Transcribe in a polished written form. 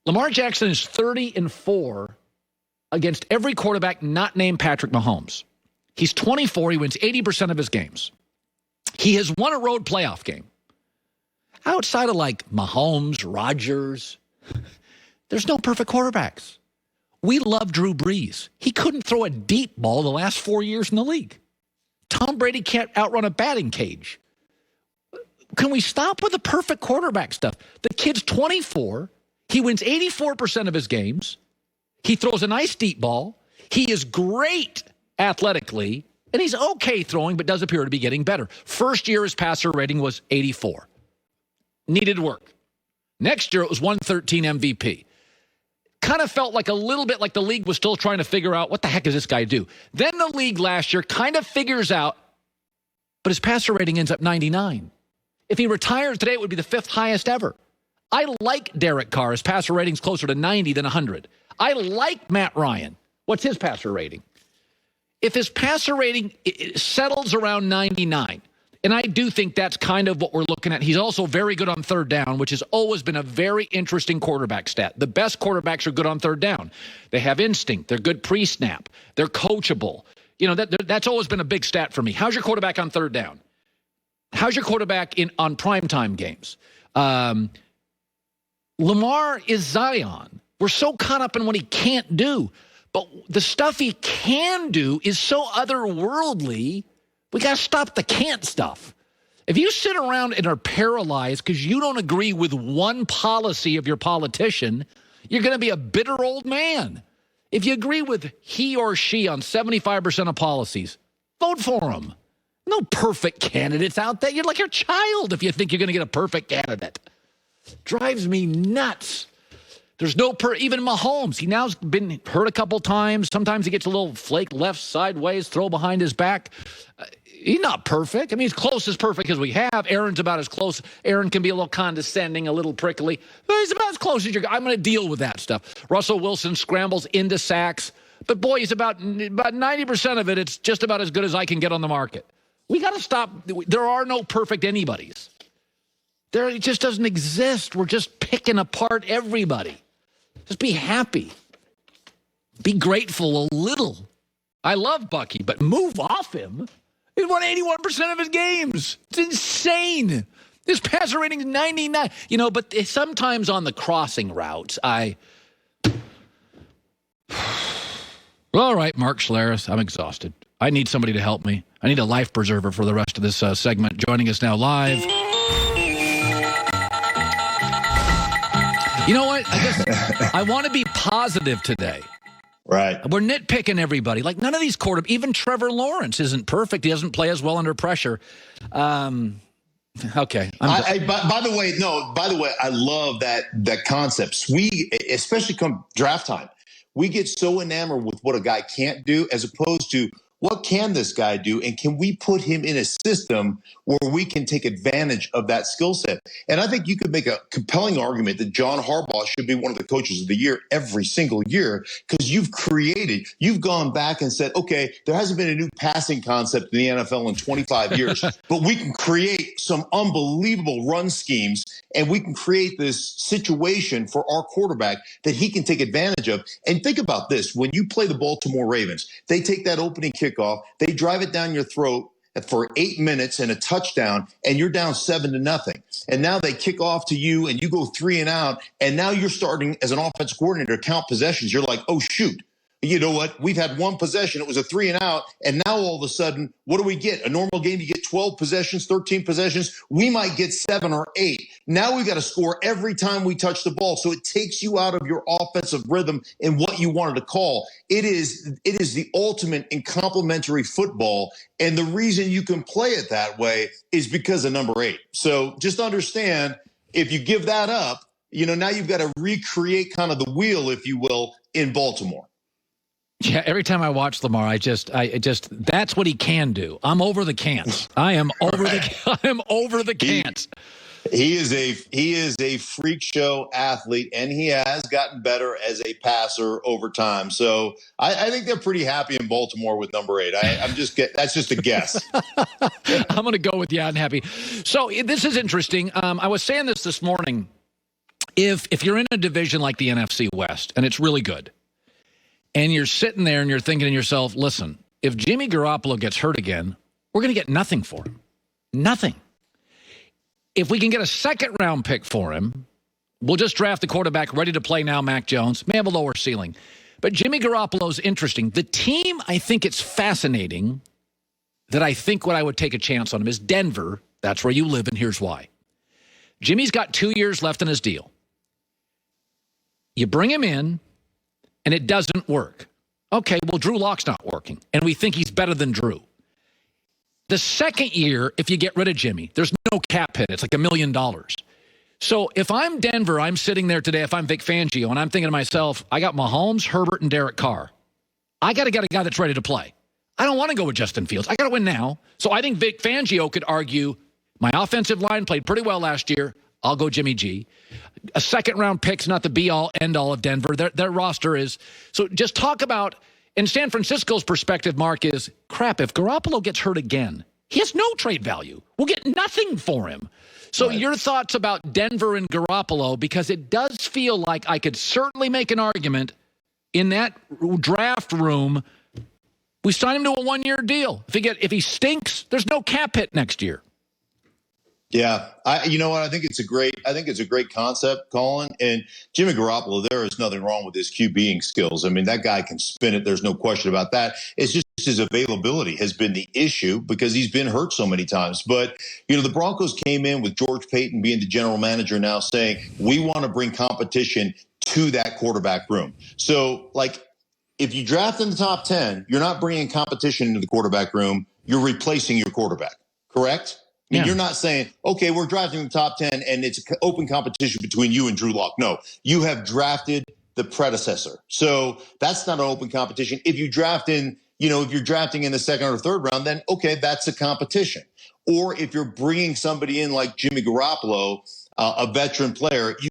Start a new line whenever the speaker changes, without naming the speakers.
Lamar Jackson is 30-4 against every quarterback not named Patrick Mahomes. He's 24. He wins 80% of his games. He has won a road playoff game. Outside of like Mahomes, Rodgers, there's no perfect quarterbacks. We love Drew Brees. He couldn't throw a deep ball the last 4 years in the league. Tom Brady can't outrun a batting cage. Can we stop with the perfect quarterback stuff? The kid's 24. He wins 84% of his games. He throws a nice deep ball. He is great athletically, and he's okay throwing, but does appear to be getting better. First year, his passer rating was 84. Needed work. Next year, it was 113 MVP. Kind of felt like a little bit like the league was still trying to figure out what the heck does this guy do. Then the league last year kind of figures out, but his passer rating ends up 99. If he retires today, it would be the 5th highest ever. I like Derek Carr. His passer rating's closer to 90 than 100. I like Matt Ryan. What's his passer rating? If his passer rating settles around 99, and I do think that's kind of what we're looking at. He's also very good on third down, which has always been a very interesting quarterback stat. The best quarterbacks are good on third down. They have instinct. They're good pre-snap. They're coachable. You know, that's always been a big stat for me. How's your quarterback on third down? How's your quarterback on primetime games? Lamar is Zion. We're so caught up in what he can't do. But the stuff he can do is so otherworldly. We got to stop the can't stuff. If you sit around and are paralyzed because you don't agree with one policy of your politician, you're going to be a bitter old man. If you agree with he or she on 75% of policies, vote for them. No perfect candidates out there. You're like your child if you think you're going to get a perfect candidate. Drives me nuts. There's no even Mahomes. He now's been hurt a couple times. Sometimes he gets a little flake left sideways, throw behind his back. He's not perfect. I mean, he's close as perfect as we have. Aaron's about as close. Aaron can be a little condescending, a little prickly. But he's about as close as I'm going to deal with that stuff. Russell Wilson scrambles into sacks. But, boy, he's about 90% of it. It's just about as good as I can get on the market. We got to stop. There are no perfect anybody's. It just doesn't exist. We're just picking apart everybody. Just be happy. Be grateful a little. I love Bucky, but move off him. He won 81% of his games. It's insane. His passer rating is 99. You know, but sometimes on the crossing routes, all right, Mark Schlereth, I'm exhausted. I need somebody to help me. I need a life preserver for the rest of this segment. Joining us now live. You know what? I want to be positive today.
Right.
We're nitpicking everybody. Like none of these quarterbacks, even Trevor Lawrence isn't perfect. He doesn't play as well under pressure. Okay.
By the way, I love that concept. We, especially come draft time, we get so enamored with what a guy can't do as opposed to what can this guy do, and can we put him in a system where we can take advantage of that skill set? And I think you could make a compelling argument that John Harbaugh should be one of the coaches of the year every single year because you've gone back and said, okay, there hasn't been a new passing concept in the NFL in 25 years, but we can create some unbelievable run schemes, and we can create this situation for our quarterback that he can take advantage of. And think about this. When you play the Baltimore Ravens, they take that opening kickoff, they drive it down your throat for 8 minutes and a touchdown, and you're down 7-0. And now they kick off to you, and you go 3 and out, and now you're starting as an offensive coordinator to count possessions. You're like, oh, shoot. You know what? We've had one possession. It was a 3 and out. And now all of a sudden, what do we get? A normal game, you get 12 possessions, 13 possessions. We might get 7 or 8. Now we've got to score every time we touch the ball. So it takes you out of your offensive rhythm and what you wanted to call. It is the ultimate in complementary football. And the reason you can play it that way is because of number 8. So just understand, if you give that up, now you've got to recreate kind of the wheel, if you will, in Baltimore.
Yeah, every time I watch Lamar, I just that's what he can do. I'm over the can'ts. I am over the can'ts.
He is a freak show athlete, and he has gotten better as a passer over time. So I think they're pretty happy in Baltimore with number 8. That's just a guess.
I'm going to go with unhappy. So this is interesting. I was saying this morning. if you're in a division like the NFC West, and it's really good, and you're sitting there and you're thinking to yourself, listen, if Jimmy Garoppolo gets hurt again, we're going to get nothing for him. Nothing. If we can get a second-round pick for him, we'll just draft the quarterback ready to play now, Mac Jones. May have a lower ceiling. But Jimmy Garoppolo's interesting. The team, I think it's fascinating that I think what I would take a chance on him is Denver. That's where you live, and here's why. Jimmy's got 2 years left in his deal. You bring him in, and it doesn't work. Okay, well, Drew Lock's not working, and we think he's better than Drew. The second year, if you get rid of Jimmy, there's no cap hit. It's like $1 million. So if I'm Denver, I'm sitting there today, if I'm Vic Fangio, and I'm thinking to myself, I got Mahomes, Herbert, and Derek Carr. I got to get a guy that's ready to play. I don't want to go with Justin Fields. I got to win now. So I think Vic Fangio could argue, my offensive line played pretty well last year. I'll go Jimmy G. A second-round pick's not the be-all, end-all of Denver. Their roster is. So just talk about, in San Francisco's perspective, Mark, is, crap, if Garoppolo gets hurt again, he has no trade value. We'll get nothing for him. So your thoughts about Denver and Garoppolo, because it does feel like I could certainly make an argument in that draft room. We sign him to a one-year deal. If he stinks, there's no cap hit next year.
Yeah, you know what? I think it's a great concept, Colin. And Jimmy Garoppolo, there is nothing wrong with his QBing skills. I mean, that guy can spin it. There's no question about that. It's just his availability has been the issue because he's been hurt so many times. But, the Broncos came in with George Payton being the general manager now saying, we want to bring competition to that quarterback room. So, if you draft in the top 10, you're not bringing competition into the quarterback room. You're replacing your quarterback, correct? I mean, You're not saying, okay, we're drafting the top 10 and it's open competition between you and Drew Lock. No, you have drafted the predecessor. So that's not an open competition. If you draft in, if you're drafting in the second or third round, then okay, that's a competition. Or if you're bringing somebody in like Jimmy Garoppolo, a veteran player, you